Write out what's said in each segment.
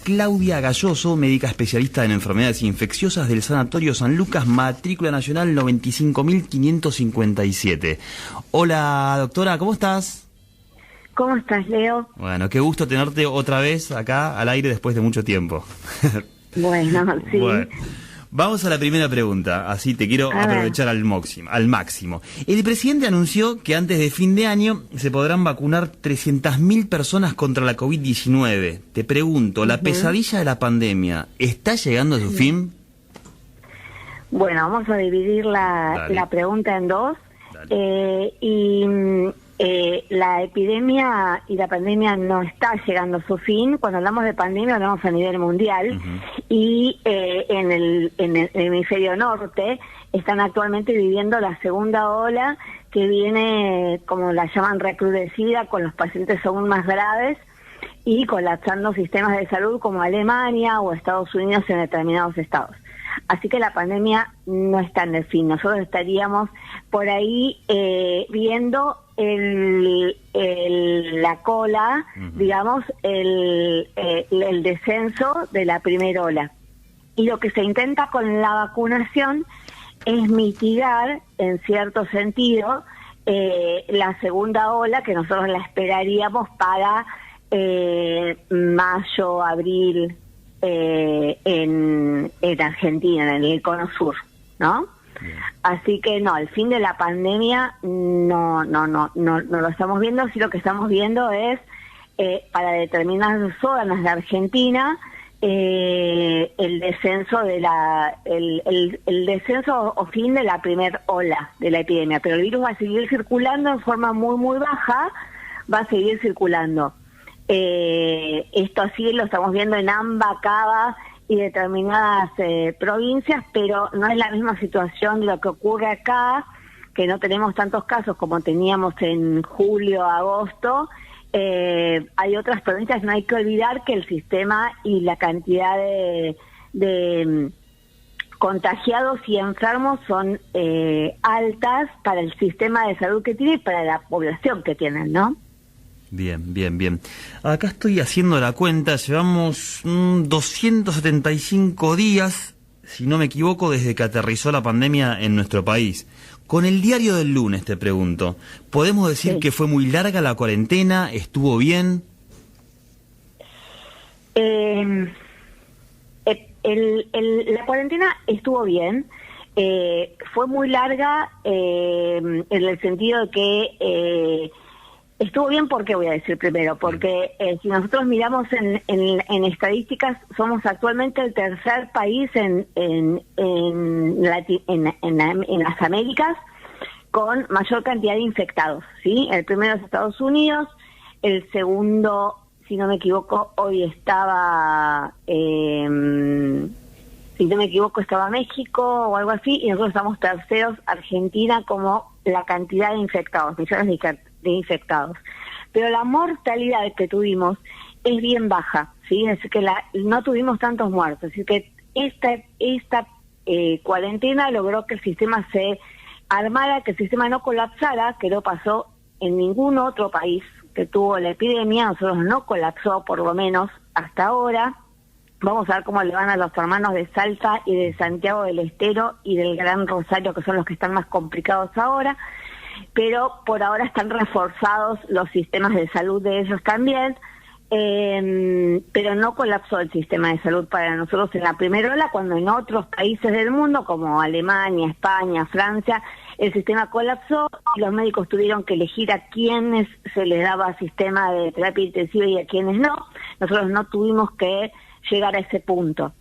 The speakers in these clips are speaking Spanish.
Claudia Galloso, médica especialista en enfermedades infecciosas del Sanatorio San Lucas, matrícula nacional 95.557. Hola, doctora, ¿cómo estás? ¿Cómo estás, Leo? Bueno, qué gusto tenerte otra vez acá al aire después de mucho tiempo. Bueno, sí. Bueno, vamos a la primera pregunta, así te quiero aprovechar al máximo. El presidente anunció que antes de fin de año se podrán vacunar 300.000 personas contra la COVID-19. Te pregunto, ¿la pesadilla de la pandemia está llegando a su fin? Bueno, vamos a dividir la pregunta en dos. La epidemia y la pandemia no está llegando a su fin. Cuando hablamos de pandemia hablamos a nivel mundial. Y en el hemisferio norte están actualmente viviendo la segunda ola, que viene, como la llaman, recrudecida, con los pacientes aún más graves y colapsando sistemas de salud como Alemania o Estados Unidos en determinados estados. Así que la pandemia no está en el fin. Nosotros estaríamos por ahí viendo la cola, digamos, el descenso de la primera ola. Y lo que se intenta con la vacunación es mitigar, en cierto sentido, la segunda ola, que nosotros la esperaríamos para mayo, abril, en Argentina, en el Cono Sur, ¿no? Bien. Así que no, el fin de la pandemia no lo estamos viendo. Sí, lo que estamos viendo es para determinadas zonas de Argentina el descenso de el descenso o fin de la primera ola de la epidemia, pero el virus va a seguir circulando en forma muy baja, va a seguir circulando. Esto sí lo estamos viendo en AMBA, Cava y determinadas provincias, hay la misma situación de lo que ocurre acá, que no tenemos tantos casos como teníamos en julio, agosto. Hay otras provincias. No hay que olvidar que el sistema y la cantidad de contagiados y enfermos son altas para el sistema de salud que tiene y para la población que tienen, ¿no? Bien. Acá estoy haciendo la cuenta, llevamos 275 días, si no me equivoco, desde que aterrizó la pandemia en nuestro país. Con el diario del lunes te pregunto, ¿podemos decir que fue muy larga la cuarentena? ¿Estuvo bien? La cuarentena estuvo bien. Fue muy larga en el sentido de que estuvo bien. ¿Por qué voy a decir primero? Porque si nosotros miramos en estadísticas, somos actualmente el tercer país en las Américas con mayor cantidad de infectados, ¿sí? El primero es Estados Unidos, el segundo, si no me equivoco, hoy estaba, estaba México o algo así, y nosotros estamos terceros, Argentina, como la cantidad de infectados, millones de infectados. Pero la mortalidad que tuvimos es bien baja, ¿sí? Es que no tuvimos tantos muertos. Así que esta cuarentena logró que el sistema se armara, que el sistema no colapsara, que no pasó en ningún otro país que tuvo la epidemia. Nosotros no colapsó, por lo menos hasta ahora. Vamos a ver cómo le van a los hermanos de Salta y de Santiago del Estero y del Gran Rosario, que son los que están más complicados ahora. Pero por ahora están reforzados los sistemas de salud de ellos también, pero no colapsó el sistema de salud para nosotros en la primera ola, cuando en otros países del mundo, como Alemania, España, Francia, el sistema colapsó y los médicos tuvieron que elegir a quienes se les daba sistema de terapia intensiva y a quienes no. Nosotros no tuvimos que llegar a ese punto.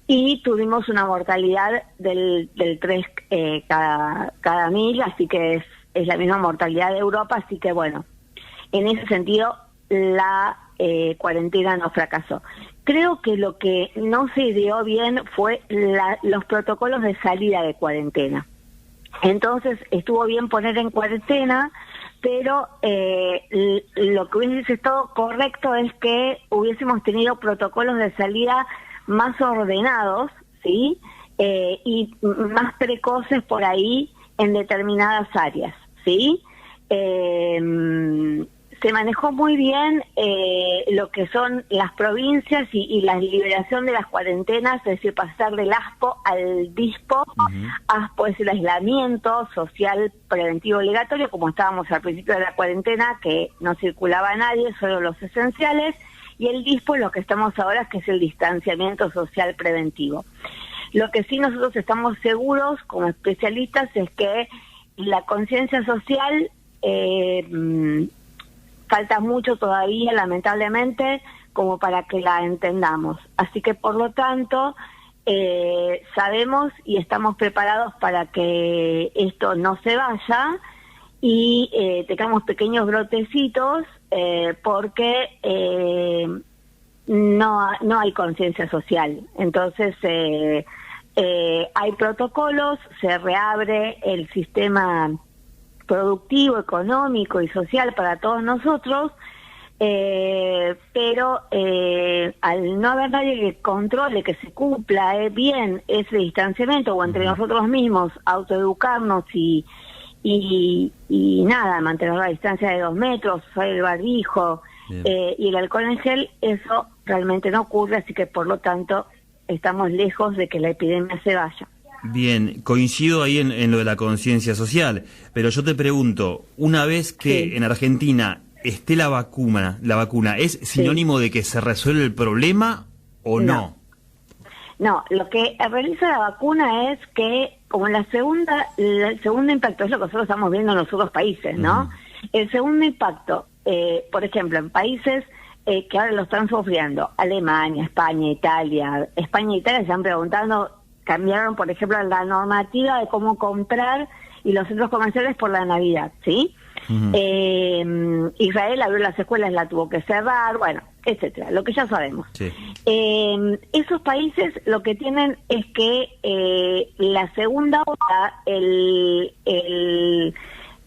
Y tuvimos una mortalidad del 3 cada 1000, así que es la misma mortalidad de Europa, así que bueno, en ese sentido la cuarentena no fracasó. Creo que lo que no se ideó bien fue los protocolos de salida de cuarentena. Entonces estuvo bien poner en cuarentena, pero lo que hubiese estado correcto es que hubiésemos tenido protocolos de salida más ordenados, ¿sí? Y más precoces por ahí en determinadas áreas, ¿sí? se manejó muy bien lo que son las provincias y la liberación de las cuarentenas, es decir, pasar del ASPO al DISPO. ASPO es el aislamiento social preventivo obligatorio, como estábamos al principio de la cuarentena, que no circulaba nadie, solo los esenciales, y el DISPO es lo que estamos ahora, que es el distanciamiento social preventivo. Lo que sí nosotros estamos seguros como especialistas es que la conciencia social falta mucho todavía, lamentablemente, como para que la entendamos. Así que, por lo tanto, sabemos y estamos preparados para que esto no se vaya y tengamos pequeños brotecitos, porque no hay conciencia social. Entonces, hay protocolos, se reabre el sistema productivo, económico y social para todos nosotros, pero al no haber nadie que controle, que se cumpla bien ese distanciamiento, o entre nosotros mismos autoeducarnos y nada, mantener la distancia de 2 metros, usar el barbijo y el alcohol en gel, eso realmente no ocurre, así que por lo tanto estamos lejos de que la epidemia se vaya. Bien, coincido ahí en lo de la conciencia social, pero yo te pregunto, una vez que en Argentina esté la vacuna, ¿es sinónimo de que se resuelve el problema o no? No, lo que realiza la vacuna es que, como el segundo impacto es lo que nosotros estamos viendo en los otros países, ¿no? El segundo impacto, por ejemplo, en países que ahora lo están sufriendo, Alemania, España, Italia se están preguntando, cambiaron, por ejemplo, la normativa de cómo comprar y los centros comerciales por la Navidad, ¿sí? Israel abrió las escuelas, la tuvo que cerrar, bueno, etcétera, lo que ya sabemos. Sí. Esos países lo que tienen es que la segunda ola, el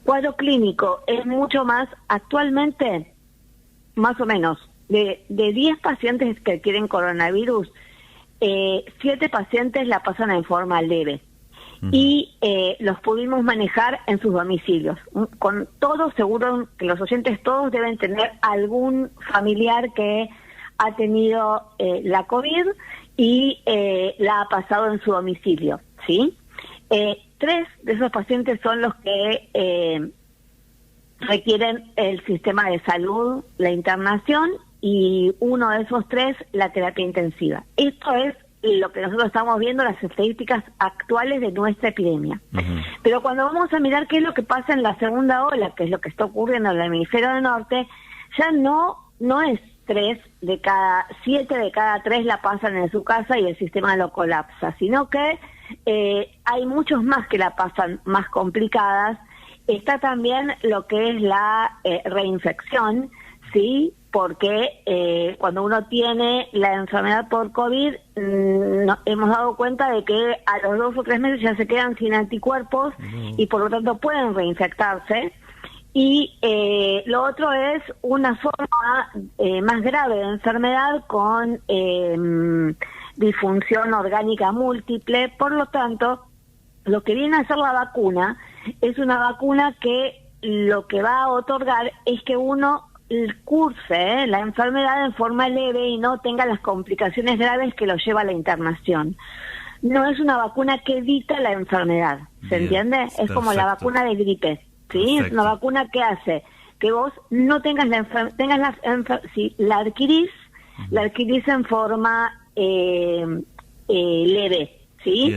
cuadro clínico es mucho más, actualmente, más o menos, de 10 pacientes que adquieren coronavirus, 7 pacientes la pasan en forma leve y los pudimos manejar en sus domicilios. Con todo, seguro que los oyentes todos deben tener algún familiar que ha tenido la COVID y la ha pasado en su domicilio, ¿sí? 3 de esos pacientes son los que requieren el sistema de salud, la internación, y uno de esos 3, la terapia intensiva. Esto es lo que nosotros estamos viendo, las estadísticas actuales de nuestra epidemia. Pero cuando vamos a mirar qué es lo que pasa en la segunda ola, que es lo que está ocurriendo en el hemisferio del norte, ya no es 7 de cada 3 la pasan en su casa y el sistema lo colapsa, sino que hay muchos más que la pasan más complicadas. Está también lo que es la reinfección, ¿sí? Porque cuando uno tiene la enfermedad por COVID, hemos dado cuenta de que a los 2 o 3 meses ya se quedan sin anticuerpos y por lo tanto pueden reinfectarse. Y lo otro es una forma más grave de enfermedad con disfunción orgánica múltiple. Por lo tanto, lo que viene a hacer la vacuna es una vacuna que lo que va a otorgar es que uno curse la enfermedad en forma leve y no tenga las complicaciones graves que lo lleva a la internación. No es una vacuna que evita la enfermedad, ¿se entiende? Es como la vacuna de gripe, ¿sí? Es una vacuna que hace que vos no tengas la enfermedad, si la adquirís, la adquirís en forma leve, ¿sí?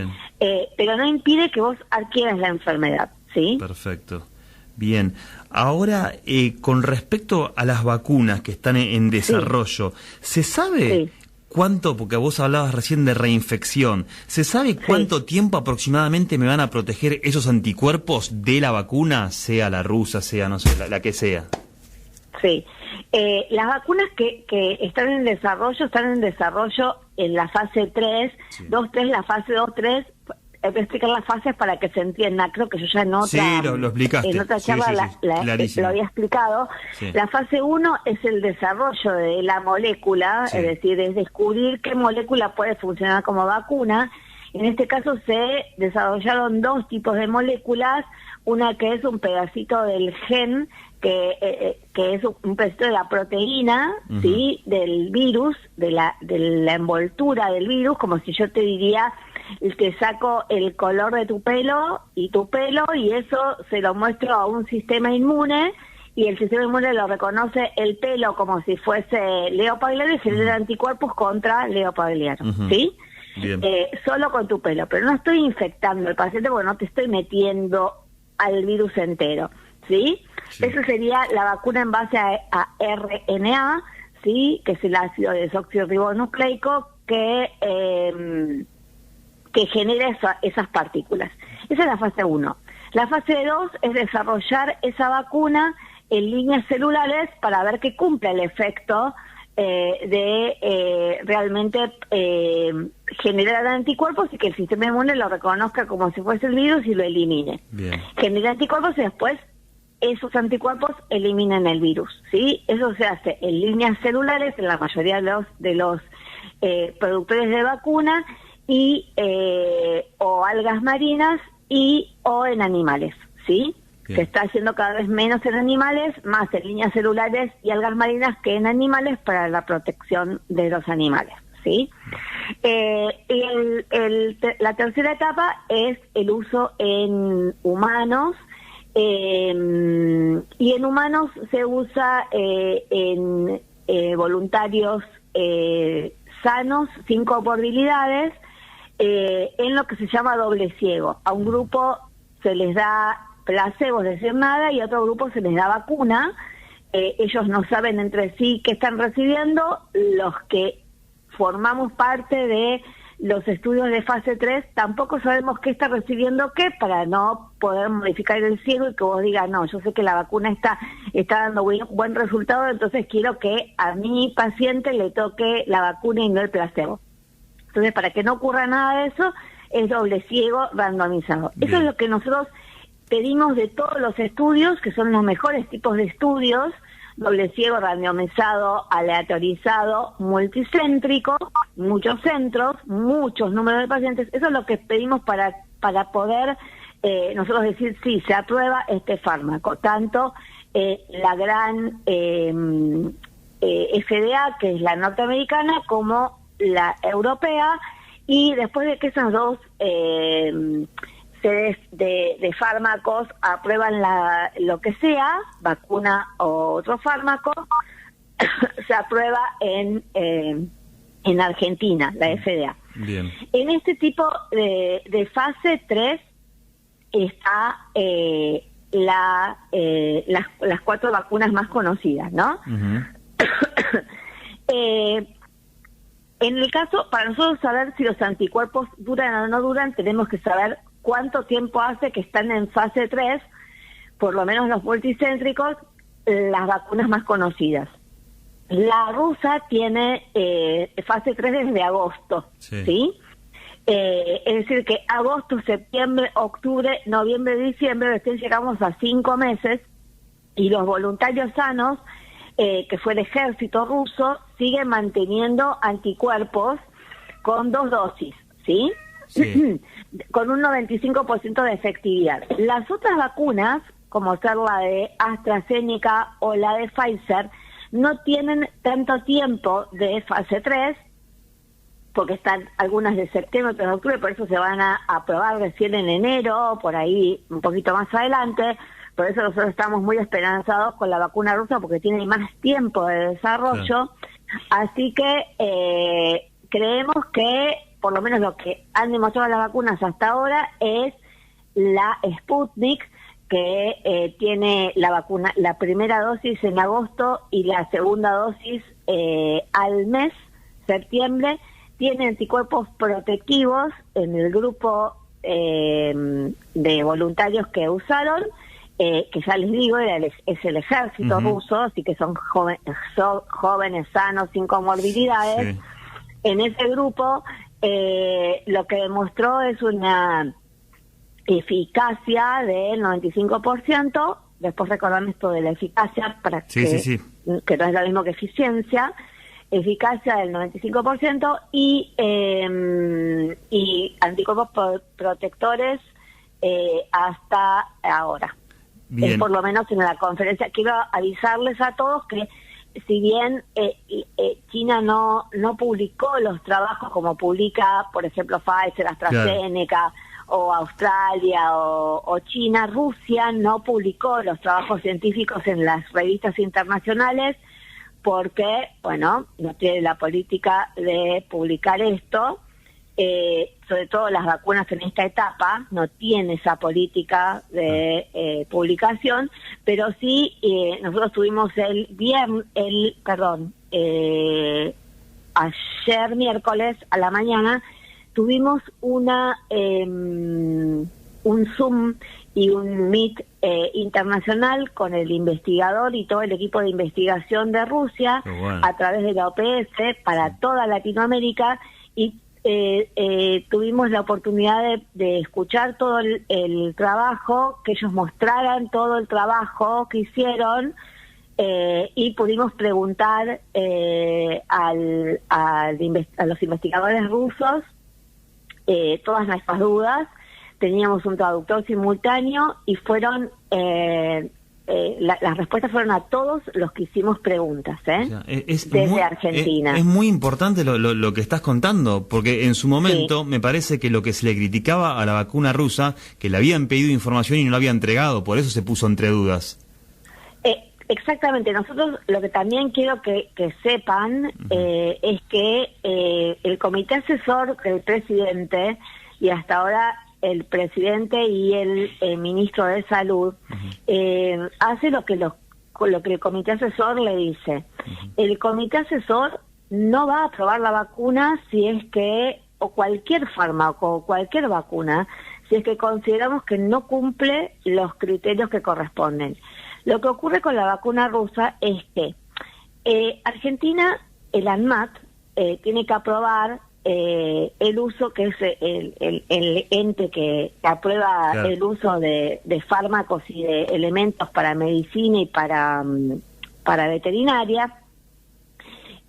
Pero no impide que vos adquieras la enfermedad, ¿sí? Perfecto. Bien, ahora con respecto a las vacunas que están en desarrollo, ¿se sabe cuánto, porque vos hablabas recién de reinfección, ¿se sabe cuánto tiempo aproximadamente me van a proteger esos anticuerpos de la vacuna, sea la rusa, sea, no sé, la que sea? Sí, las vacunas que están en desarrollo en la fase 3, 2-3, la fase 2-3, voy a explicar las fases para que se entienda. Creo que yo ya en otra, lo explicaste. En otra charla lo había explicado. Sí. La fase 1 es el desarrollo de la molécula, es decir, es descubrir qué molécula puede funcionar como vacuna. En este caso se desarrollaron 2 tipos de moléculas, una que es un pedacito del gen que es un pedacito de la proteína, ¿sí? Del virus, de la envoltura del virus, como si yo te diría, te saco el color de tu pelo y eso se lo muestro a un sistema inmune, y el sistema inmune lo reconoce el pelo como si fuese Leo Pagliaro y genera anticuerpos contra Leo Pagliaro, ¿sí? Solo con tu pelo, pero no estoy infectando al paciente porque no te estoy metiendo al virus entero, ¿sí? Eso sería la vacuna en base a RNA, ¿sí? Que es el ácido desoxirribonucleico que genera esas partículas. Esa es la fase 1. La fase 2 es desarrollar esa vacuna en líneas celulares para ver que cumple el efecto de realmente generar anticuerpos y que el sistema inmune lo reconozca como si fuese el virus y lo elimine. Genera anticuerpos y después esos anticuerpos eliminan el virus, ¿sí? Eso se hace en líneas celulares en la mayoría de los productores de vacuna y o algas marinas o en animales, ¿sí? Se está haciendo cada vez menos en animales, más en líneas celulares y algas marinas que en animales para la protección de los animales, ¿sí? La tercera etapa es el uso en humanos, y en humanos se usa en voluntarios sanos, sin comorbilidades, en lo que se llama doble ciego. A un grupo se les da placebo, es decir, nada, y a otro grupo se les da vacuna. Ellos no saben entre sí qué están recibiendo. Los que formamos parte de los estudios de fase 3 tampoco sabemos qué está recibiendo qué, para no poder modificar el ciego y que vos digas, no, yo sé que la vacuna está dando buen resultado, entonces quiero que a mi paciente le toque la vacuna y no el placebo. Entonces, para que no ocurra nada de eso, es doble ciego randomizado. Eso es lo que nosotros pedimos de todos los estudios, que son los mejores tipos de estudios: doble ciego, randomizado, aleatorizado, multicéntrico, muchos centros, muchos números de pacientes. Eso es lo que pedimos para poder nosotros decir, sí, se aprueba este fármaco. Tanto la gran FDA, que es la norteamericana, como la europea, y después de que esas dos sedes de fármacos aprueban lo que sea, vacuna o otro fármaco, se aprueba en Argentina, la FDA. Bien. En este tipo de fase 3 está las 4 vacunas más conocidas, ¿no? En el caso, para nosotros saber si los anticuerpos duran o no duran, tenemos que saber cuánto tiempo hace que están en fase 3, por lo menos los multicéntricos, las vacunas más conocidas. La rusa tiene fase 3 desde agosto, ¿sí? Es decir, que agosto, septiembre, octubre, noviembre, diciembre, recién llegamos a 5 meses, y los voluntarios sanos, que fue el ejército ruso, sigue manteniendo anticuerpos con 2 dosis, ¿sí? Con un 95% de efectividad. Las otras vacunas, como ser la de AstraZeneca o la de Pfizer, no tienen tanto tiempo de fase 3, porque están algunas de septiembre, otras de octubre, por eso se van a aprobar recién en enero, por ahí un poquito más adelante. Por eso nosotros estamos muy esperanzados con la vacuna rusa, porque tiene más tiempo de desarrollo. Así que creemos que, por lo menos lo que han demostrado las vacunas hasta ahora, es la Sputnik, que tiene la vacuna, la primera dosis en agosto y la segunda dosis al mes, septiembre. Tiene anticuerpos protectivos en el grupo de voluntarios que usaron, que ya les digo, es el ejército ruso, así que son jóvenes sanos, sin comorbilidades. En ese grupo lo que demostró es una eficacia del 95%. Después recordame esto de la eficacia, para que no es lo mismo que eficiencia. Eficacia del 95% y anticuerpos protectores hasta ahora. Bien. Por lo menos en la conferencia. Quiero avisarles a todos que si bien China no publicó los trabajos como publica, por ejemplo, Pfizer, AstraZeneca, claro, o Australia o China, Rusia no publicó los trabajos científicos en las revistas internacionales porque, bueno, no tiene la política de publicar esto, sobre todo las vacunas en esta etapa, no tiene esa política de publicación, pero sí nosotros tuvimos ayer miércoles a la mañana, tuvimos un Zoom y un Meet internacional con el investigador y todo el equipo de investigación de Rusia, bueno, a través de la OPS para toda Latinoamérica, y tuvimos la oportunidad de escuchar todo el trabajo, que ellos mostraran todo el trabajo que hicieron, y pudimos preguntar a los investigadores rusos todas nuestras dudas. Teníamos un traductor simultáneo y fueron las respuestas fueron a todos los que hicimimos preguntas, o sea, desde muy, Argentina. Es muy importante lo que estás contando, porque en su momento me parece que lo que se le criticaba a la vacuna rusa, que le habían pedido información y no la había entregado, por eso se puso entre dudas. Exactamente. Nosotros lo que también quiero que sepan es que el comité asesor del presidente, y hasta ahora el presidente y el ministro de Salud, hace lo que el comité asesor le dice. El comité asesor no va a aprobar la vacuna si es que, o cualquier fármaco, o cualquier vacuna, si es que consideramos que no cumple los criterios que corresponden. Lo que ocurre con la vacuna rusa es que Argentina, el ANMAT, tiene que aprobar el uso, que es el ente que aprueba, claro, el uso de fármacos y de elementos para medicina y para veterinaria.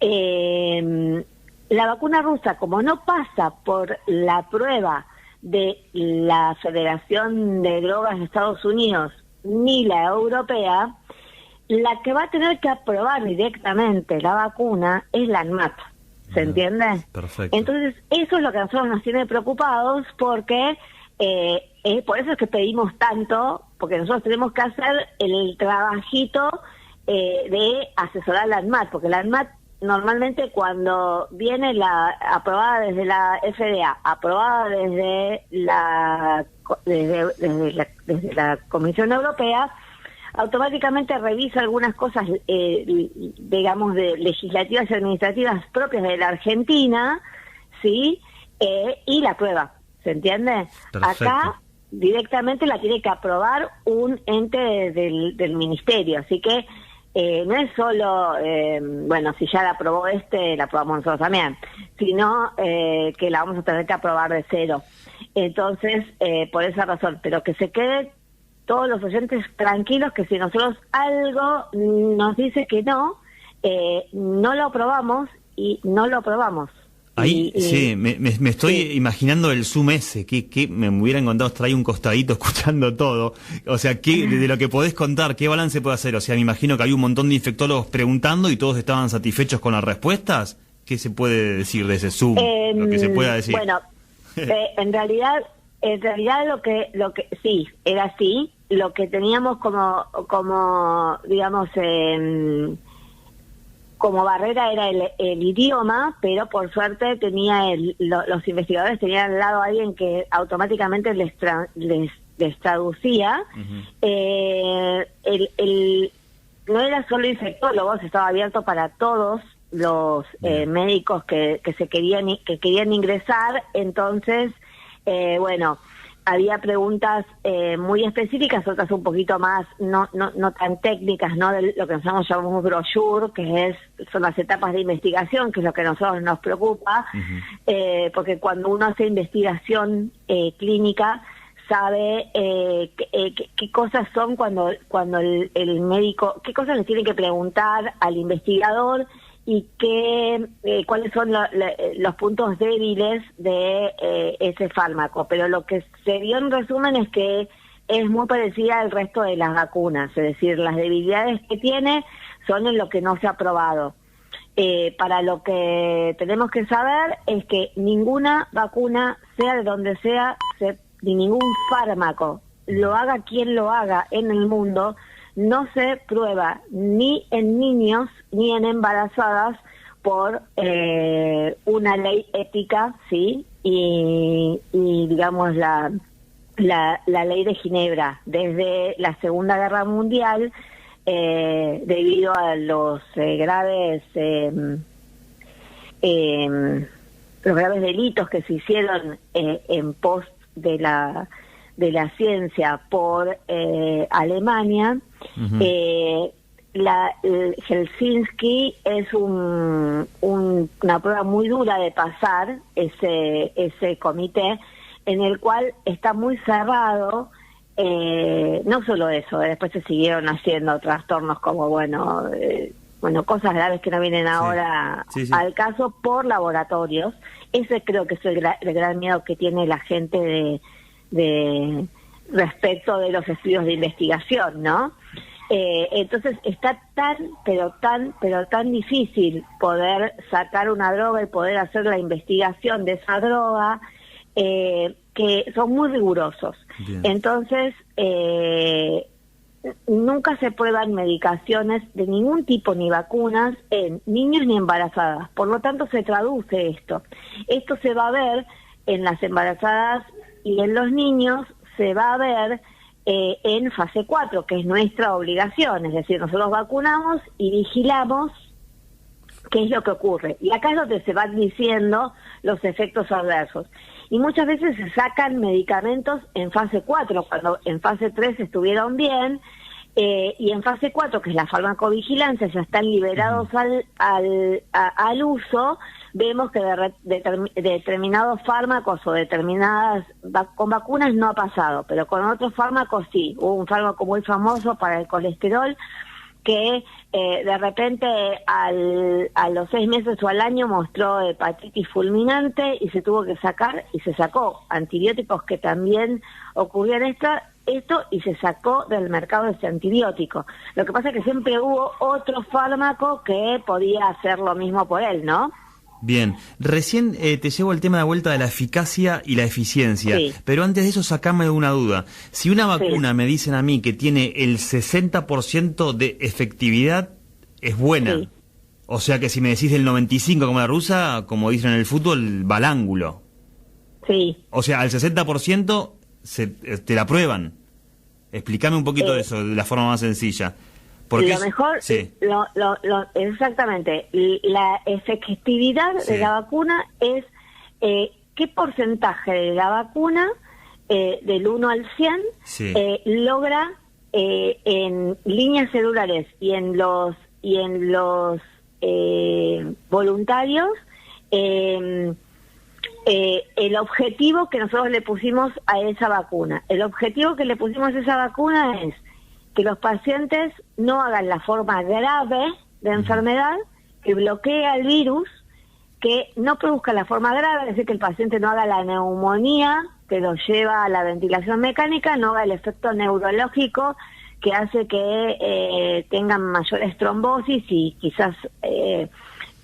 La vacuna rusa, como no pasa por la prueba de la Federación de Drogas de Estados Unidos ni la europea, la que va a tener que aprobar directamente la vacuna es la ANMAT. ¿Se entiende? Perfecto. Entonces, eso es lo que a nosotros nos tiene preocupados, porque por eso es que pedimos tanto, porque nosotros tenemos que hacer el trabajito de asesorar a la ANMAT, porque la ANMAT normalmente cuando viene aprobada desde la FDA, aprobada desde la Comisión Europea, automáticamente revisa algunas cosas, digamos, de legislativas y administrativas propias de la Argentina, ¿sí? Y la aprueba, ¿se entiende? Perfecto. Acá directamente la tiene que aprobar un ente del ministerio, así que no es solo, bueno, si ya la aprobó la aprobamos nosotros también, sino que la vamos a tener que aprobar de cero. Entonces, por esa razón, pero que se queden todos los oyentes tranquilos, que si nosotros algo nos dice que no lo aprobamos y no lo aprobamos. Ahí, sí, me estoy imaginando el Zoom ese, que me hubieran contado, estar ahí un costadito escuchando todo. O sea, de lo que podés contar, ¿qué balance puede hacer? O sea, me imagino que había un montón de infectólogos preguntando y todos estaban satisfechos con las respuestas. ¿Qué se puede decir de ese Zoom? Lo que se pueda decir. Bueno, en realidad lo que sí, era así. Lo que teníamos como digamos, como barrera era el idioma, pero por suerte los investigadores tenían al lado a alguien que automáticamente les traducía. No era solo infectólogos, estaba abierto para todos los médicos que querían ingresar. Entonces, bueno, había preguntas muy específicas, otras un poquito más no tan técnicas, no de lo que nosotros llamamos brochure, que son las etapas de investigación, que es lo que a nosotros nos preocupa, porque cuando uno hace investigación clínica sabe qué cosas son cuando el médico, qué cosas le tiene que preguntar al investigador y cuáles son los puntos débiles de ese fármaco. Pero lo que se dio en resumen es que es muy parecida al resto de las vacunas, es decir, las debilidades que tiene son en lo que no se ha probado. Para lo que tenemos que saber es que ninguna vacuna, sea de donde sea, ni ningún fármaco, lo haga quien lo haga en el mundo, no se prueba ni en niños ni en embarazadas por una ley ética, ¿sí? Y digamos la ley de Ginebra. Desde la Segunda Guerra Mundial, debido a los graves delitos que se hicieron en pos de la ciencia por Alemania, Helsinki es una prueba muy dura de pasar, ese comité, en el cual está muy cerrado. No solo eso, después se siguieron haciendo trastornos como, cosas graves que no vienen ahora al caso por laboratorios. Ese creo que es el gran miedo que tiene la gente de respecto de los estudios de investigación, ¿no? Entonces está pero tan difícil poder sacar una droga y poder hacer la investigación de esa droga, que son muy rigurosos. Bien. Entonces, nunca se prueban medicaciones de ningún tipo ni vacunas en niños ni embarazadas. Por lo tanto, se traduce esto. Esto se va a ver en las embarazadas y en los niños se va a ver en fase 4, que es nuestra obligación. Es decir, nosotros vacunamos y vigilamos qué es lo que ocurre. Y acá es donde se van diciendo los efectos adversos. Y muchas veces se sacan medicamentos en fase 4, cuando en fase 3 estuvieron bien, y en fase 4, que es la farmacovigilancia, ya están liberados al uso. Vemos que determinados fármacos o determinadas con vacunas no ha pasado, pero con otros fármacos sí. Hubo un fármaco muy famoso para el colesterol que de repente a los 6 meses o al año mostró hepatitis fulminante y se tuvo que sacar, y se sacó antibióticos que también ocurrían esto y se sacó del mercado ese antibiótico. Lo que pasa es que siempre hubo otro fármaco que podía hacer lo mismo por él, ¿no? Bien, recién te llevo el tema de vuelta de la eficacia y la eficiencia, pero antes de eso sacame una duda. Si una vacuna me dicen a mí que tiene el 60% de efectividad, es buena. O sea que si me decís del 95% como la rusa, como dicen en el fútbol, va al ángulo. Sí. O sea, al 60% te la prueban. Explícame un poquito de eso, de la forma más sencilla. Porque lo mejor, exactamente, la efectividad de la vacuna es qué porcentaje de la vacuna, del 1 al 100, logra en líneas celulares y en los voluntarios el objetivo que nosotros le pusimos a esa vacuna. El objetivo que le pusimos a esa vacuna es que los pacientes no hagan la forma grave de enfermedad, que bloquea el virus, que no produzca la forma grave, es decir, que el paciente no haga la neumonía, que lo lleva a la ventilación mecánica, no haga el efecto neurológico, que hace que tengan mayores trombosis y quizás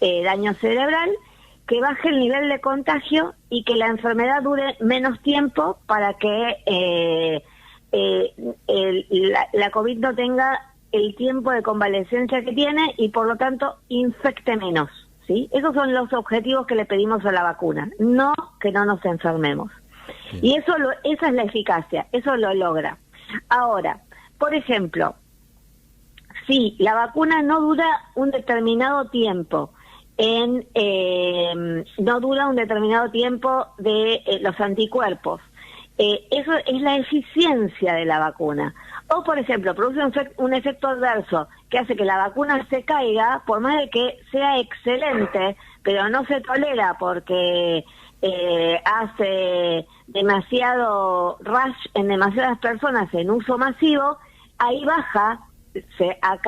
daño cerebral, que baje el nivel de contagio y que la enfermedad dure menos tiempo para que la COVID no tenga el tiempo de convalecencia que tiene y por lo tanto infecte menos, ¿sí? Esos son los objetivos que le pedimos a la vacuna, no que no nos enfermemos. Y esa es la eficacia, eso lo logra. Ahora, por ejemplo, si la vacuna no dura un determinado tiempo de los anticuerpos, eso es la eficiencia de la vacuna. O, por ejemplo, produce un efecto adverso que hace que la vacuna se caiga, por más de que sea excelente, pero no se tolera porque hace demasiado rush en demasiadas personas en uso masivo, ahí baja,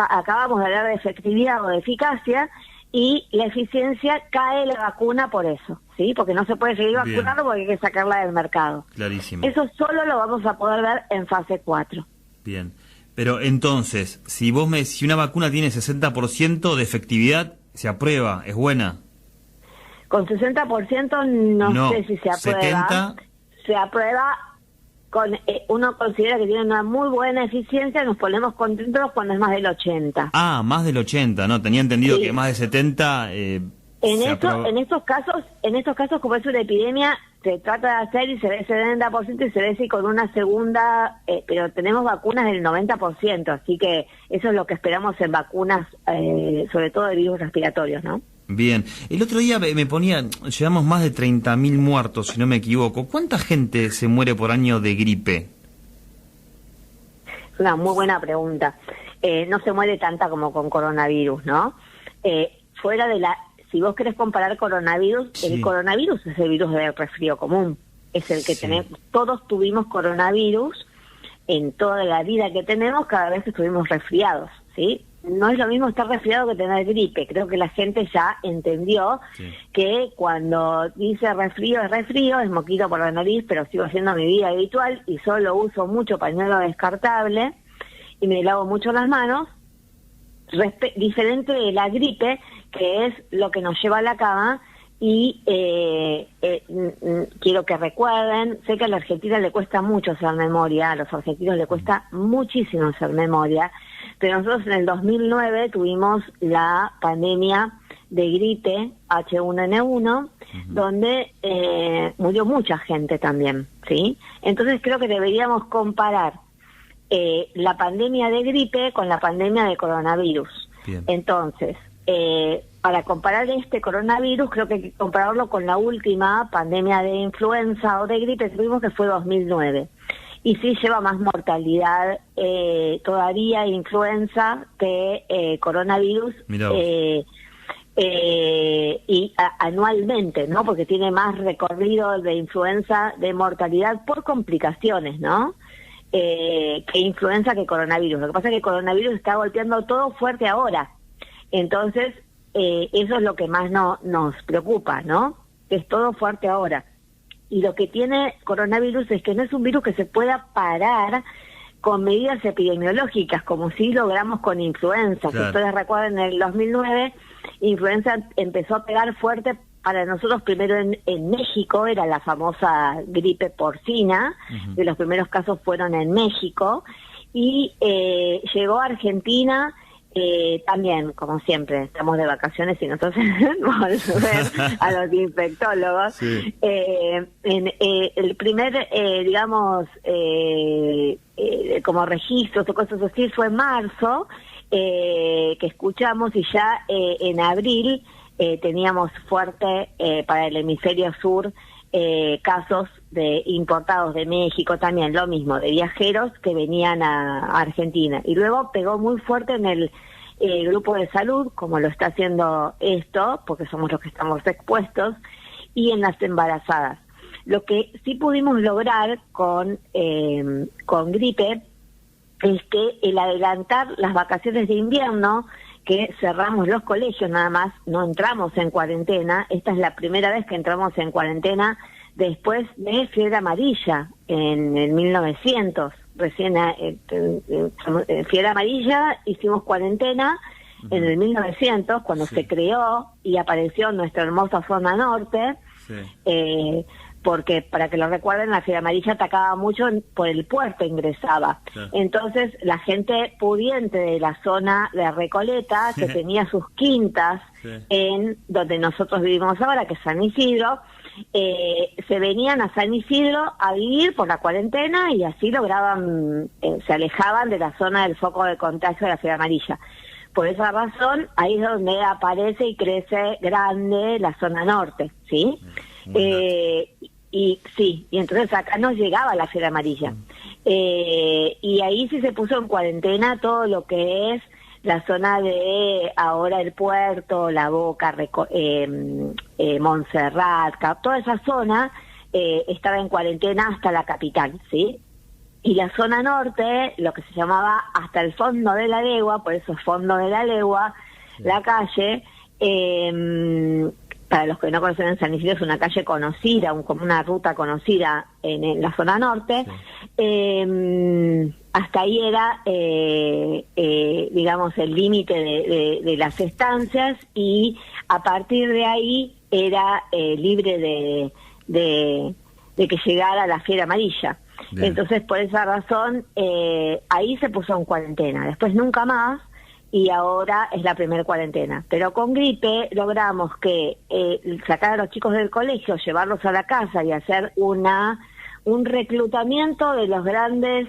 acabamos de hablar de efectividad o de eficacia, y la eficiencia cae la vacuna por eso, ¿sí? Porque no se puede seguir vacunando porque hay que sacarla del mercado. Clarísimo. Eso solo lo vamos a poder ver en fase 4. Bien. Pero entonces, si una vacuna tiene 60% de efectividad, ¿se aprueba? ¿Es buena? Con 60% no sé si se aprueba. 70%. Se aprueba con uno considera que tiene una muy buena eficiencia, nos ponemos contentos cuando es más del 80%. Ah, más del 80%, no, tenía entendido Sí. que más de 70%. En estos casos, como es una epidemia, se trata de hacer y se ve 70% y se ve si con una segunda, pero tenemos vacunas del 90%, así que eso es lo que esperamos en vacunas, sobre todo de virus respiratorios, ¿no? Bien. El otro día me ponía, llevamos más de 30.000 muertos, si no me equivoco. ¿Cuánta gente se muere por año de gripe? Es una muy buena pregunta. No se muere tanta como con coronavirus, ¿no? Fuera de si vos querés comparar coronavirus, Sí. El coronavirus es el virus del resfrío común. Es el que Sí. todos tuvimos coronavirus en toda la vida que tenemos cada vez que estuvimos resfriados, ¿sí? No es lo mismo estar resfriado que tener gripe. Creo que la gente ya entendió que cuando dice resfrío, es moquito por la nariz, pero sigo haciendo mi vida habitual y solo uso mucho pañuelo descartable y me lavo mucho las manos, diferente de la gripe, que es lo que nos lleva a la cama. Y quiero que recuerden, sé que a la Argentina le cuesta mucho hacer memoria, a los argentinos le cuesta muchísimo hacer memoria, pero nosotros en el 2009 tuvimos la pandemia de gripe H1N1, donde murió mucha gente también, ¿sí? Entonces creo que deberíamos comparar la pandemia de gripe con la pandemia de coronavirus. Bien. Entonces, para comparar este coronavirus, creo que hay que compararlo con la última pandemia de influenza o de gripe que tuvimos, que fue 2009. Y sí lleva más mortalidad todavía influenza que coronavirus. Mirá vos. Y anualmente, ¿no? Porque tiene más recorrido de influenza de mortalidad por complicaciones, ¿no? Que influenza que coronavirus. Lo que pasa es que el coronavirus está golpeando todo fuerte ahora. Entonces, eso es lo que más nos preocupa, ¿no? Que es todo fuerte ahora. Y lo que tiene coronavirus es que no es un virus que se pueda parar con medidas epidemiológicas, como sí logramos con influenza. Claro. Si ustedes recuerdan, en el 2009, influenza empezó a pegar fuerte para nosotros primero en México, era la famosa gripe porcina, que los primeros casos fueron en México, y llegó a Argentina. También, como siempre, estamos de vacaciones y nosotros volvemos a los infectólogos. Sí. El primer, como registros o cosas así, fue en marzo, que escuchamos, y ya en abril teníamos fuerte para el hemisferio sur casos de importados de México, también lo mismo, de viajeros que venían a Argentina. Y luego pegó muy fuerte en el grupo de salud, como lo está haciendo esto, porque somos los que estamos expuestos, y en las embarazadas. Lo que sí pudimos lograr con gripe es que el adelantar las vacaciones de invierno, que cerramos los colegios nada más, no entramos en cuarentena. Esta es la primera vez que entramos en cuarentena después de fiebre amarilla en el 1900. Recién en fiebre amarilla hicimos cuarentena en el 1900, cuando se creó y apareció nuestra hermosa zona norte. Sí. Porque, para que lo recuerden, la fiebre amarilla atacaba mucho por el puerto, ingresaba. Claro. Entonces, la gente pudiente de la zona de Recoleta, que tenía sus quintas en donde nosotros vivimos ahora, que es San Isidro, se venían a San Isidro a vivir por la cuarentena y así lograban, se alejaban de la zona del foco de contagio de la fiebre amarilla. Por esa razón, ahí es donde aparece y crece grande la zona norte, ¿sí? Y entonces acá no llegaba la fiebre amarilla. Y ahí sí se puso en cuarentena todo lo que es la zona de ahora el puerto, La Boca, Montserrat, toda esa zona estaba en cuarentena hasta la capital, ¿sí? Y la zona norte, lo que se llamaba hasta el fondo de la legua, por eso fondo de la legua, la calle, para los que no conocen, San Isidro es una calle conocida, como una ruta conocida en la zona norte. Sí. Hasta ahí era, digamos, el límite de las estancias, y a partir de ahí era libre de que llegara la fiebre amarilla. Bien. Entonces, por esa razón, ahí se puso en cuarentena. Después nunca más, y ahora es la primera cuarentena. Pero con gripe logramos que sacar a los chicos del colegio, llevarlos a la casa y hacer un reclutamiento de los grandes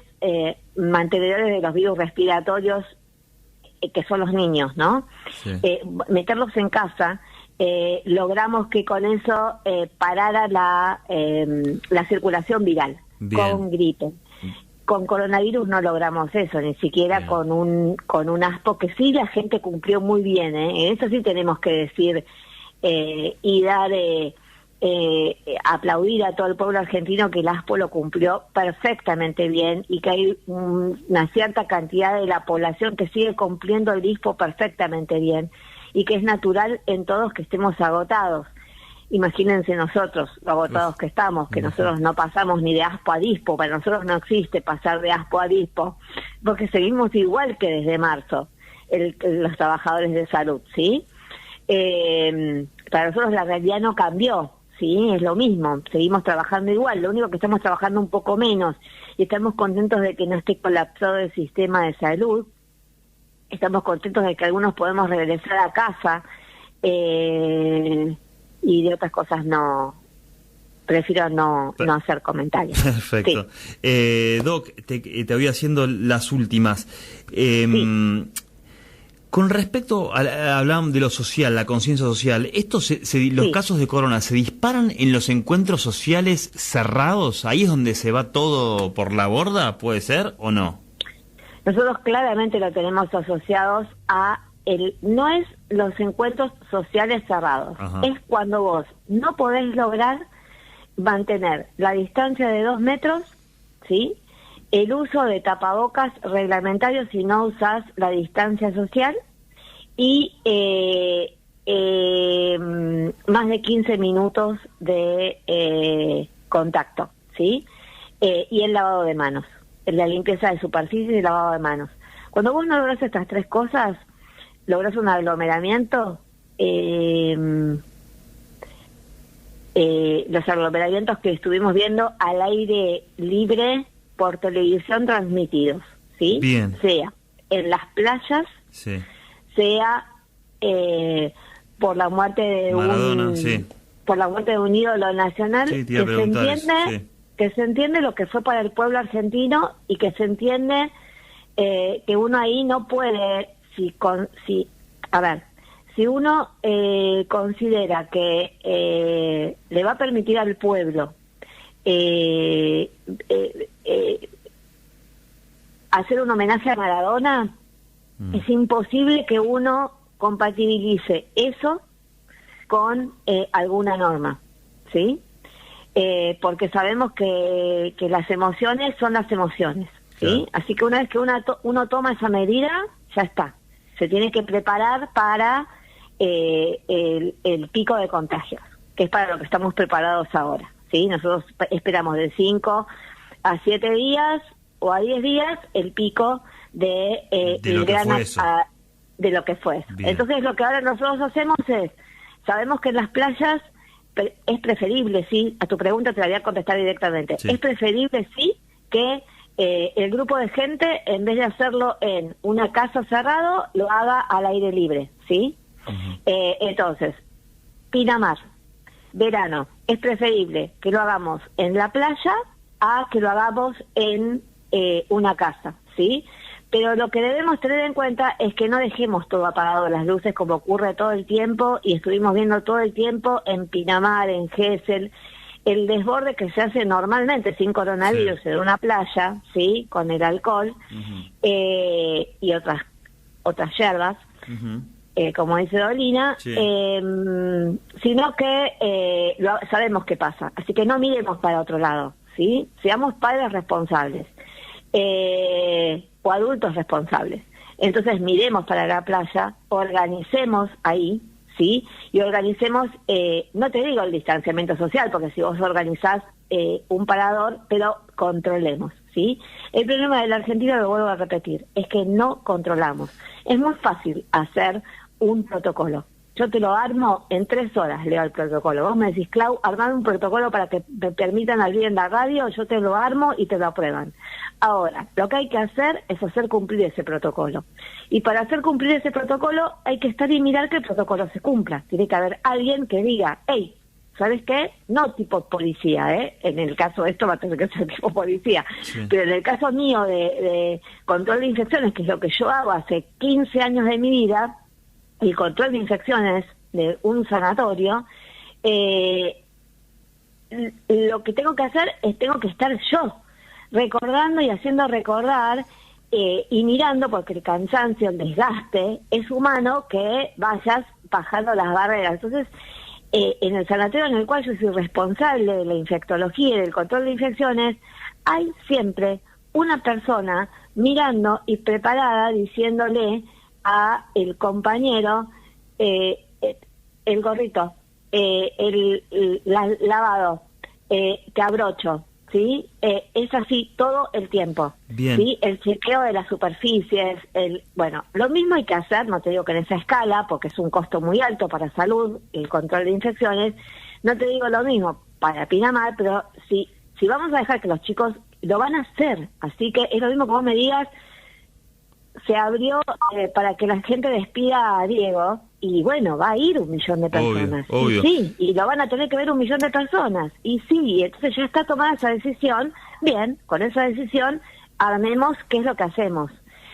mantenedores de los virus respiratorios, que son los niños, ¿no? Sí. Meterlos en casa. Logramos que con eso parara la circulación viral. Bien. Con gripe. Con coronavirus no logramos eso, ni siquiera bien. con un ASPO, que sí la gente cumplió muy bien, eso sí tenemos que decir, y dar aplaudir a todo el pueblo argentino, que el ASPO lo cumplió perfectamente bien, y que hay una cierta cantidad de la población que sigue cumpliendo el ISPO perfectamente bien, y que es natural en todos que estemos agotados. Imagínense nosotros, lo agotados que estamos, que nosotros no pasamos ni de ASPO a DISPO. Para nosotros no existe pasar de ASPO a DISPO, porque seguimos igual que desde marzo, los trabajadores de salud, ¿sí? Para nosotros la realidad no cambió, ¿sí? Es lo mismo, seguimos trabajando igual, lo único que estamos trabajando un poco menos, y estamos contentos de que no esté colapsado el sistema de salud, estamos contentos de que algunos podemos regresar a casa, y de otras cosas no, prefiero no hacer comentarios. Perfecto. Sí. Doc, te voy haciendo las últimas. Sí. Con respecto hablábamos de lo social, la conciencia social, los sí. casos de corona se disparan en los encuentros sociales cerrados. Ahí es donde se va todo por la borda, ¿puede ser o no? Nosotros claramente lo tenemos asociados a no es los encuentros sociales cerrados. Ajá. Es cuando vos no podés lograr mantener la distancia de 2 metros, ¿sí? El uso de tapabocas reglamentarios si no usás la distancia social, y más de 15 minutos de contacto, ¿sí? Y el lavado de manos, la limpieza de superficies y el lavado de manos. Cuando vos no lográs estas 3 cosas, logras un aglomeramiento, los aglomeramientos que estuvimos viendo al aire libre por televisión transmitidos, ¿sí? Bien. Sea en las playas, sí. Sea por la muerte de Maradona, sí. Por la muerte de un ídolo nacional, sí, que se entiende lo que fue para el pueblo argentino, y que se entiende que uno ahí no puede. Si uno considera que le va a permitir al pueblo hacer un homenaje a Maradona, es imposible que uno compatibilice eso con alguna norma, ¿sí? Porque sabemos que las emociones son las emociones, ¿sí? Claro. Así que una vez que uno toma esa medida, ya está. Se tiene que preparar para el pico de contagios, que es para lo que estamos preparados ahora, ¿sí? Nosotros esperamos de 5 a 7 días o a 10 días el pico de lo que fue eso. Entonces lo que ahora nosotros hacemos es, sabemos que en las playas es preferible, sí, a tu pregunta te la voy a contestar directamente, sí. Es preferible, sí, que el grupo de gente, en vez de hacerlo en una casa cerrado, lo haga al aire libre, ¿sí? Uh-huh. Entonces, Pinamar, verano, es preferible que lo hagamos en la playa a que lo hagamos en una casa, ¿sí? Pero lo que debemos tener en cuenta es que no dejemos todo apagado, las luces, como ocurre todo el tiempo, y estuvimos viendo todo el tiempo en Pinamar, en Gesell, el desborde que se hace normalmente sin coronavirus, sí. En una playa, ¿sí? Con el alcohol, uh-huh. Y otras yerbas, uh-huh. Como dice Dolina, sí. Sino que sabemos qué pasa, así que no miremos para otro lado, ¿sí? Seamos padres responsables, o adultos responsables. Entonces miremos para la playa, organicemos ahí, ¿sí? Y organicemos, no te digo el distanciamiento social, porque si vos organizás un parador, pero controlemos, ¿sí? El problema de la Argentina, lo vuelvo a repetir, es que no controlamos. Es muy fácil hacer un protocolo. Yo te lo armo en 3 horas, leo el protocolo. Vos me decís, Clau, armar un protocolo para que me permitan abrir en la radio, yo te lo armo y te lo aprueban. Ahora, lo que hay que hacer es hacer cumplir ese protocolo. Y para hacer cumplir ese protocolo hay que estar y mirar que el protocolo se cumpla. Tiene que haber alguien que diga, hey, ¿sabes qué? No tipo policía, ¿eh? En el caso de esto va a tener que ser tipo policía. Sí. Pero en el caso mío de control de infecciones, que es lo que yo hago hace 15 años de mi vida, el control de infecciones de un sanatorio, lo que tengo que hacer es tengo que estar yo recordando y haciendo recordar y mirando, porque el cansancio, el desgaste es humano, que vayas bajando las barreras. Entonces, en el sanatorio en el cual yo soy responsable de la infectología y del control de infecciones, hay siempre una persona mirando y preparada diciéndole a el compañero el gorrito, el lavado, te abrocho, ¿sí? Es así todo el tiempo. Bien. ¿Sí? El chequeo de las superficies, bueno, lo mismo hay que hacer, no te digo que en esa escala, porque es un costo muy alto para salud, el control de infecciones, no te digo lo mismo para Pinamar, pero si vamos a dejar que los chicos lo van a hacer, así que es lo mismo que vos me digas, se abrió para que la gente despida a Diego, y bueno, va a ir 1 millón de personas. Obvio. Y sí, y lo van a tener que ver 1 millón de personas. Y sí, entonces ya está tomada esa decisión. Bien, con esa decisión armemos qué es lo que hacemos.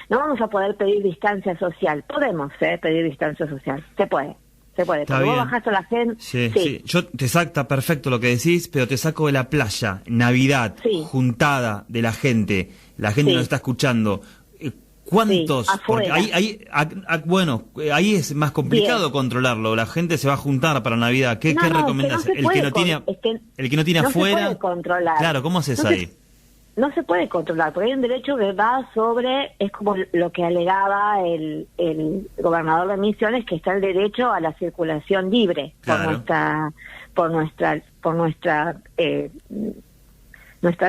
No vamos a poder pedir distancia social. Podemos pedir distancia social. Se puede. Está Cuando bien. vos bajás a la gente... Sí. Yo te exacta perfecto lo que decís, pero te saco de la playa, Navidad, juntada de la gente nos está escuchando. ¿Cuántos? Sí, porque ahí es más complicado controlarlo. La gente se va a juntar para Navidad. ¿Qué recomendás? El que no tiene afuera. Se puede controlar. Claro, ¿cómo haces ahí? No se puede controlar, porque hay un derecho que va sobre, es como lo que alegaba el gobernador de Misiones, que está el derecho a la circulación libre, claro, por nuestra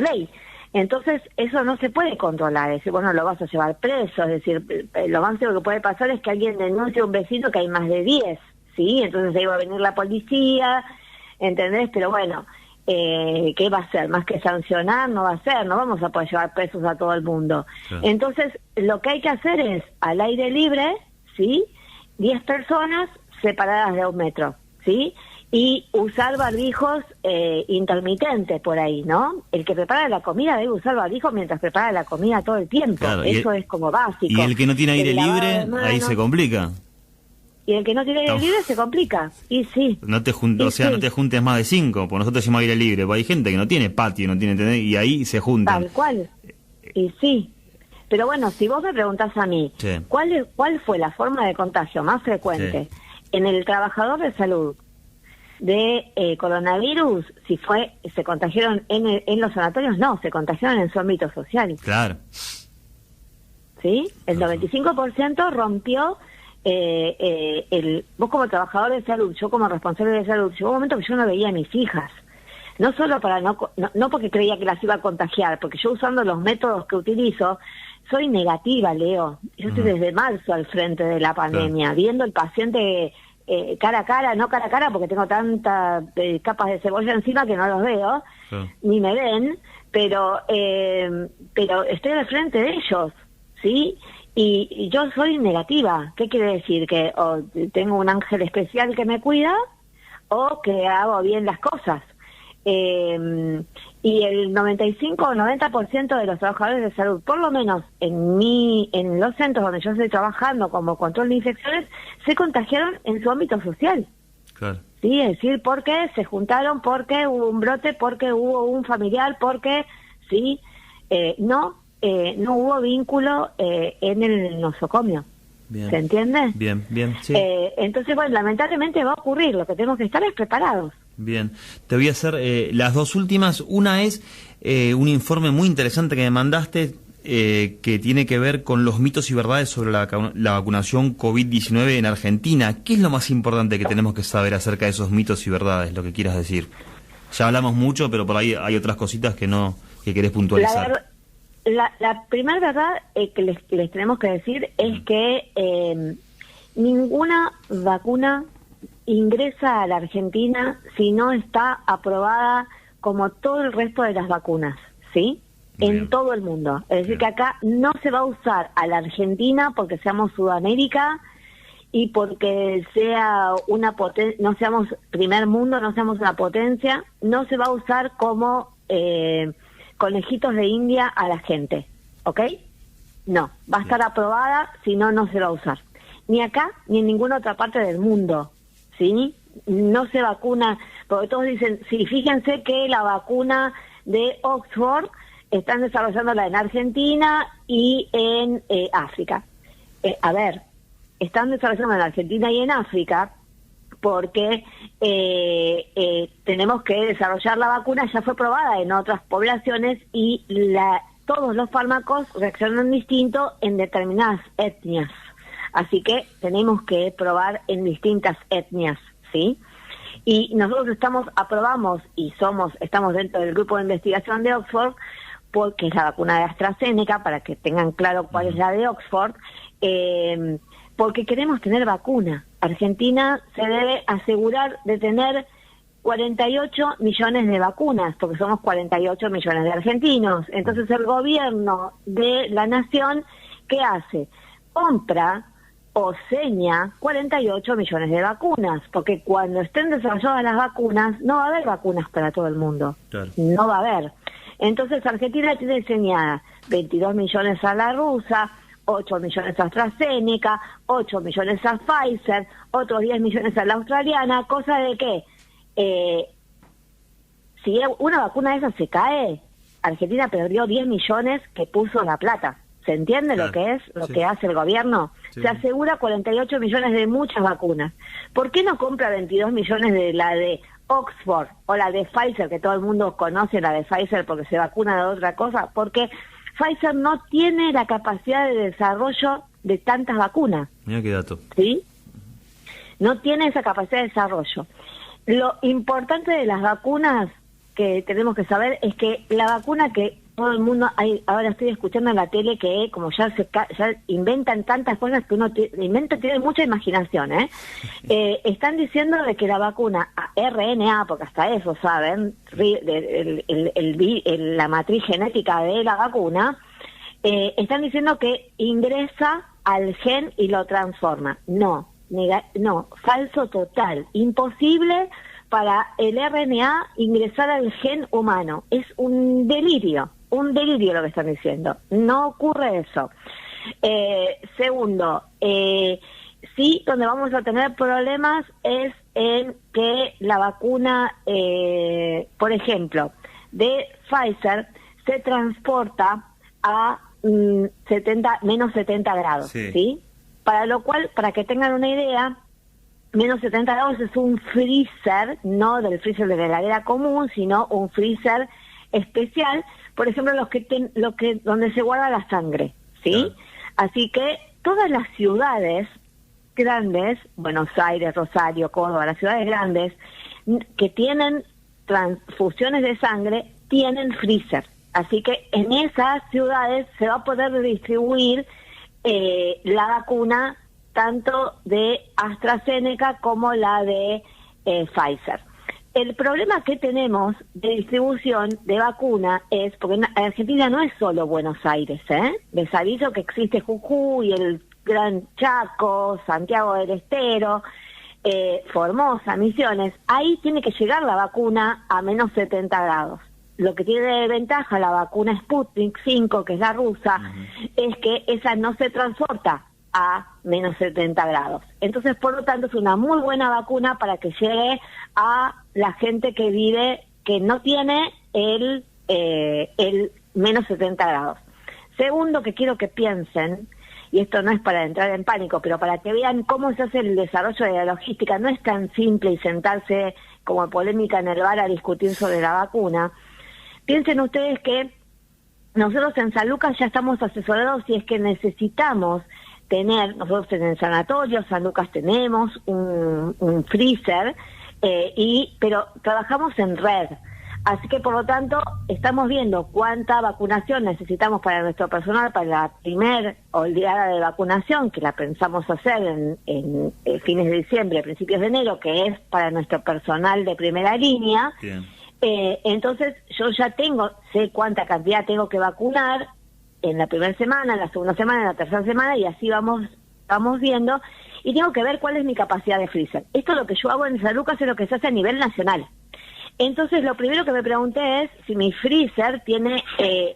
ley. Entonces, eso no se puede controlar, es decir, bueno, lo vas a llevar preso, es decir, lo más que puede pasar es que alguien denuncie a un vecino que hay más de 10, ¿sí? Entonces ahí va a venir la policía, ¿entendés? Pero bueno, ¿qué va a hacer? Más que sancionar, no va a ser, no vamos a poder llevar presos a todo el mundo. Sí. Entonces, lo que hay que hacer es, al aire libre, ¿sí? 10 personas separadas de 1 metro, ¿sí? Y usar barbijos intermitentes por ahí, ¿no? El que prepara la comida debe usar barbijos mientras prepara la comida todo el tiempo. Claro, eso es como básico. Y el que no tiene aire libre, ahí se complica. Y el que no tiene aire libre se complica. Y sí. No te no te juntes más de 5, porque nosotros decimos aire libre. Porque hay gente que no tiene patio, no tiene, y ahí se juntan. Tal cual. Y sí. Pero bueno, si vos me preguntás a mí, ¿cuál fue la forma de contagio más frecuente en el trabajador de salud de coronavirus? Si se contagiaron en los sanatorios, no, se contagiaron en su ámbito social. Claro. ¿Sí? El 95% rompió vos como trabajador de salud, yo como responsable de salud, llegó un momento que yo no veía a mis hijas. No solo para no porque creía que las iba a contagiar, porque yo usando los métodos que utilizo, soy negativa, Leo. Yo estoy desde marzo al frente de la pandemia, viendo el paciente cara a cara, no cara a cara porque tengo tantas capas de cebolla encima que no los veo, ni me ven, pero estoy al frente de ellos, ¿sí? Y yo soy negativa. ¿Qué quiere decir? Que o tengo un ángel especial que me cuida o que hago bien las cosas. Y el 95 o 90% de los trabajadores de salud, por lo menos en los centros donde yo estoy trabajando como control de infecciones, se contagiaron en su ámbito social. Claro. Sí, es decir, porque se juntaron, porque hubo un brote, porque hubo un familiar, porque no hubo vínculo en el nosocomio. Bien. ¿Se entiende? Bien, sí. Entonces, bueno, lamentablemente va a ocurrir. Lo que tenemos que estar es preparados. Bien, te voy a hacer las dos últimas. Una es un informe muy interesante que me mandaste que tiene que ver con los mitos y verdades sobre la vacunación COVID-19 en Argentina. ¿Qué es lo más importante que tenemos que saber acerca de esos mitos y verdades, lo que quieras decir? Ya hablamos mucho, pero por ahí hay otras cositas que querés puntualizar. La primera verdad que les tenemos que decir es que ninguna vacuna ingresa a la Argentina si no está aprobada como todo el resto de las vacunas, ¿sí? Bien. En todo el mundo. Es decir, que acá no se va a usar a la Argentina porque seamos Sudamérica y porque sea no seamos primer mundo, no seamos una potencia, no se va a usar como conejitos de India a la gente, ¿ok? No, va a estar aprobada, si no, no se va a usar. Ni acá, ni en ninguna otra parte del mundo, ¿sí? No se vacuna, porque todos dicen, sí, fíjense que la vacuna de Oxford están desarrollándola en Argentina y en África. A ver, están desarrollando en Argentina y en África porque tenemos que desarrollar la vacuna, ya fue probada en otras poblaciones y todos los fármacos reaccionan distinto en determinadas etnias. Así que tenemos que probar en distintas etnias, ¿sí? Y nosotros aprobamos y estamos dentro del grupo de investigación de Oxford, porque es la vacuna de AstraZeneca, para que tengan claro cuál es la de Oxford, porque queremos tener vacuna. Argentina se debe asegurar de tener 48 millones de vacunas, porque somos 48 millones de argentinos. Entonces el gobierno de la nación, ¿qué hace? Compra o seña 48 millones de vacunas, porque cuando estén desarrolladas las vacunas, no va a haber vacunas para todo el mundo. Claro. No va a haber. Entonces Argentina tiene señada 22 millones a la rusa, 8 millones a AstraZeneca, 8 millones a Pfizer, otros 10 millones a la australiana, cosa de que si una vacuna de esas se cae, Argentina perdió 10 millones que puso la plata. ¿Se entiende lo que es, lo que hace el gobierno? Sí. Se asegura 48 millones de muchas vacunas. ¿Por qué no compra 22 millones de la de Oxford o la de Pfizer, que todo el mundo conoce la de Pfizer porque se vacuna de otra cosa? Porque Pfizer no tiene la capacidad de desarrollo de tantas vacunas. Mira qué dato. ¿Sí? No tiene esa capacidad de desarrollo. Lo importante de las vacunas que tenemos que saber es que la vacuna que todo el mundo, ahora estoy escuchando en la tele que como ya inventan tantas cosas que uno tiene mucha imaginación, están diciendo de que la vacuna RNA, porque hasta eso saben, la matriz genética de la vacuna, están diciendo que ingresa al gen y lo transforma. No, falso total, imposible para el RNA ingresar al gen humano. Es un delirio lo que están diciendo. No ocurre eso. Segundo, sí, donde vamos a tener problemas es en que la vacuna, por ejemplo, de Pfizer se transporta a menos 70 grados, ¿sí? Para lo cual, para que tengan una idea, menos 70 grados es un freezer, no del freezer de la heladera común, sino un freezer especial, por ejemplo, donde se guarda la sangre, ¿sí? Claro. Así que todas las ciudades grandes, Buenos Aires, Rosario, Córdoba, las ciudades grandes que tienen transfusiones de sangre, tienen freezer. Así que en esas ciudades se va a poder distribuir la vacuna tanto de AstraZeneca como la de Pfizer. El problema que tenemos de distribución de vacuna es, porque en Argentina no es solo Buenos Aires, les aviso que existe Jujuy, el Gran Chaco, Santiago del Estero, Formosa, Misiones. Ahí tiene que llegar la vacuna a menos 70 grados. Lo que tiene de ventaja la vacuna Sputnik 5, que es la rusa, es que esa no se transporta a menos 70 grados. Entonces, por lo tanto, es una muy buena vacuna para que llegue a la gente que no tiene el menos 70 grados. Segundo, que quiero que piensen, y esto no es para entrar en pánico, pero para que vean cómo se hace el desarrollo de la logística, no es tan simple y sentarse como polémica en el bar a discutir sobre la vacuna. Piensen ustedes que nosotros en San Lucas ya estamos asesorados si es que necesitamos tener, nosotros en el sanatorio, San Lucas tenemos un freezer, pero trabajamos en red. Así que, por lo tanto, estamos viendo cuánta vacunación necesitamos para nuestro personal para la primer oleada de vacunación, que la pensamos hacer en fines de diciembre, principios de enero, que es para nuestro personal de primera línea. Bien. Entonces, yo ya sé cuánta cantidad tengo que vacunar en la primera semana, en la segunda semana, en la tercera semana, y así vamos viendo, y tengo que ver cuál es mi capacidad de freezer. Esto es lo que yo hago en San Lucas, es lo que se hace a nivel nacional. Entonces, lo primero que me pregunté es si mi freezer tiene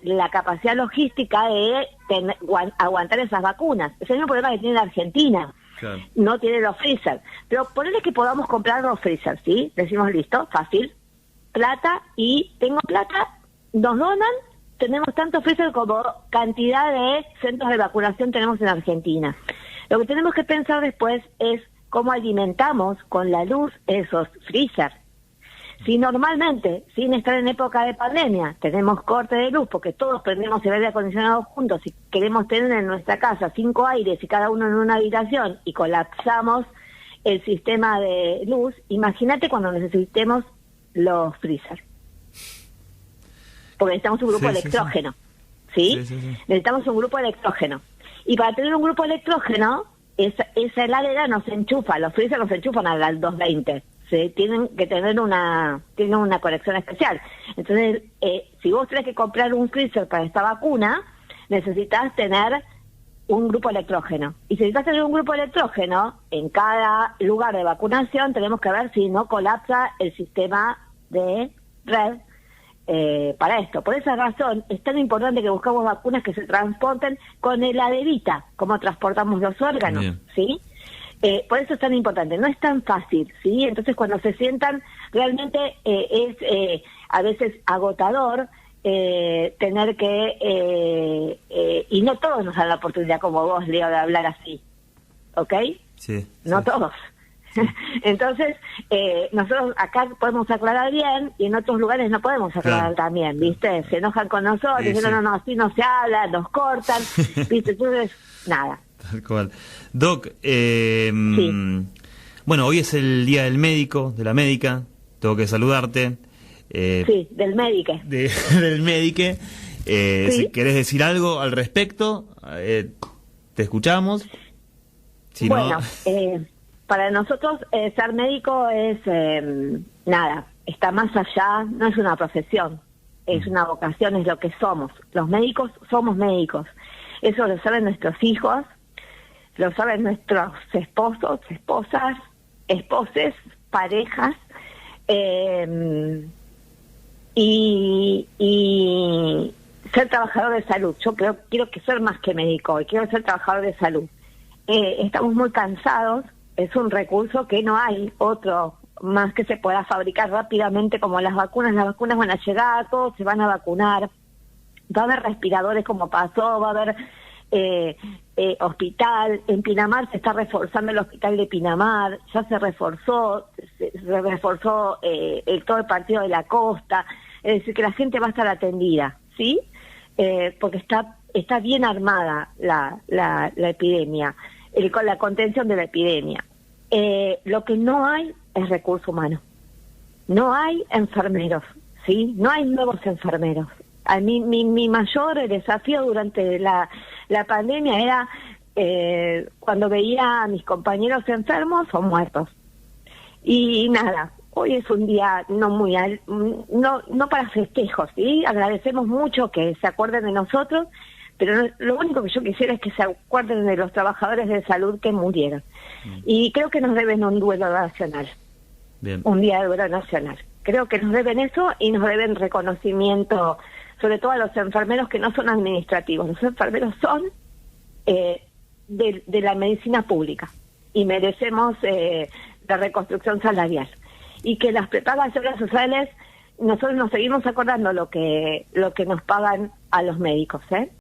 la capacidad logística de aguantar esas vacunas. Es el mismo problema que tiene la Argentina. Claro. No tiene los freezers. Pero ponele que podamos comprar los freezers, ¿sí? Decimos, listo, fácil. Plata, y tengo plata, nos donan, tenemos tanto freezer como cantidad de centros de vacunación tenemos en Argentina. Lo que tenemos que pensar después es cómo alimentamos con la luz esos freezers. Si normalmente, sin estar en época de pandemia, tenemos corte de luz porque todos prendemos el aire acondicionado juntos y queremos tener en nuestra casa 5 aires y cada uno en una habitación y colapsamos el sistema de luz, imagínate cuando necesitemos los freezer. Porque necesitamos un grupo electrógeno, ¿sí? Necesitamos un grupo electrógeno. Y para tener un grupo electrógeno, esa heladera nos enchufa, los freezer nos enchufan a las 220. Tienen que tener una conexión especial. Entonces, si vos tenés que comprar un freezer para esta vacuna, necesitas tener un grupo electrógeno. Y si necesitas tener un grupo electrógeno, en cada lugar de vacunación tenemos que ver si no colapsa el sistema de red para esto. Por esa razón, es tan importante que buscamos vacunas que se transporten con heladerita, como transportamos los órganos. Bien. ¿Sí? Por eso es tan importante, no es tan fácil, ¿sí? Entonces cuando se sientan, realmente es a veces agotador tener que, y no todos nos dan la oportunidad como vos, Leo, de hablar así, ¿ok? Sí. No todos. Sí. Entonces, nosotros acá podemos aclarar bien y en otros lugares no podemos aclarar tan bien, ¿viste? Se enojan con nosotros, dicen, no, así no se habla, nos cortan, ¿viste? Entonces, nada. Tal cual. Doc, sí. Bueno, hoy es el Día del Médico, de la médica, tengo que saludarte. Sí, del médico. Del médico. Sí. Si querés decir algo al respecto, te escuchamos. Si bueno, no... para nosotros ser médico es, nada, está más allá, no es una profesión, es una vocación, es lo que somos. Los médicos somos médicos. Eso lo saben nuestros hijos, lo saben nuestros esposos, esposas, esposes, parejas, y ser trabajador de salud. Yo quiero que ser más que médico y quiero ser trabajador de salud. Estamos muy cansados, es un recurso que no hay otro más que se pueda fabricar rápidamente como las vacunas. Las vacunas van a llegar, todos se van a vacunar, va a haber respiradores como pasó, va a haber hospital. En Pinamar se está reforzando el hospital de Pinamar, ya se reforzó todo el partido de la costa, es decir, que la gente va a estar atendida, ¿sí? Porque está bien armada la epidemia, con la contención de la epidemia. Lo que no hay es recurso humano, no hay enfermeros, ¿sí? No hay nuevos enfermeros. A mí, mi mayor desafío durante la pandemia era cuando veía a mis compañeros enfermos o muertos. Y nada, hoy es un día no para festejos, ¿sí? Agradecemos mucho que se acuerden de nosotros, pero lo único que yo quisiera es que se acuerden de los trabajadores de salud que murieron. Y creo que nos deben un duelo nacional. Bien. Un día de duelo nacional. Creo que nos deben eso y nos deben reconocimiento, sobre todo a los enfermeros que no son administrativos. Los enfermeros son de la medicina pública y merecemos la reconstrucción salarial. Y que las prepagas obras sociales, nosotros nos seguimos acordando lo que nos pagan a los médicos, ¿eh?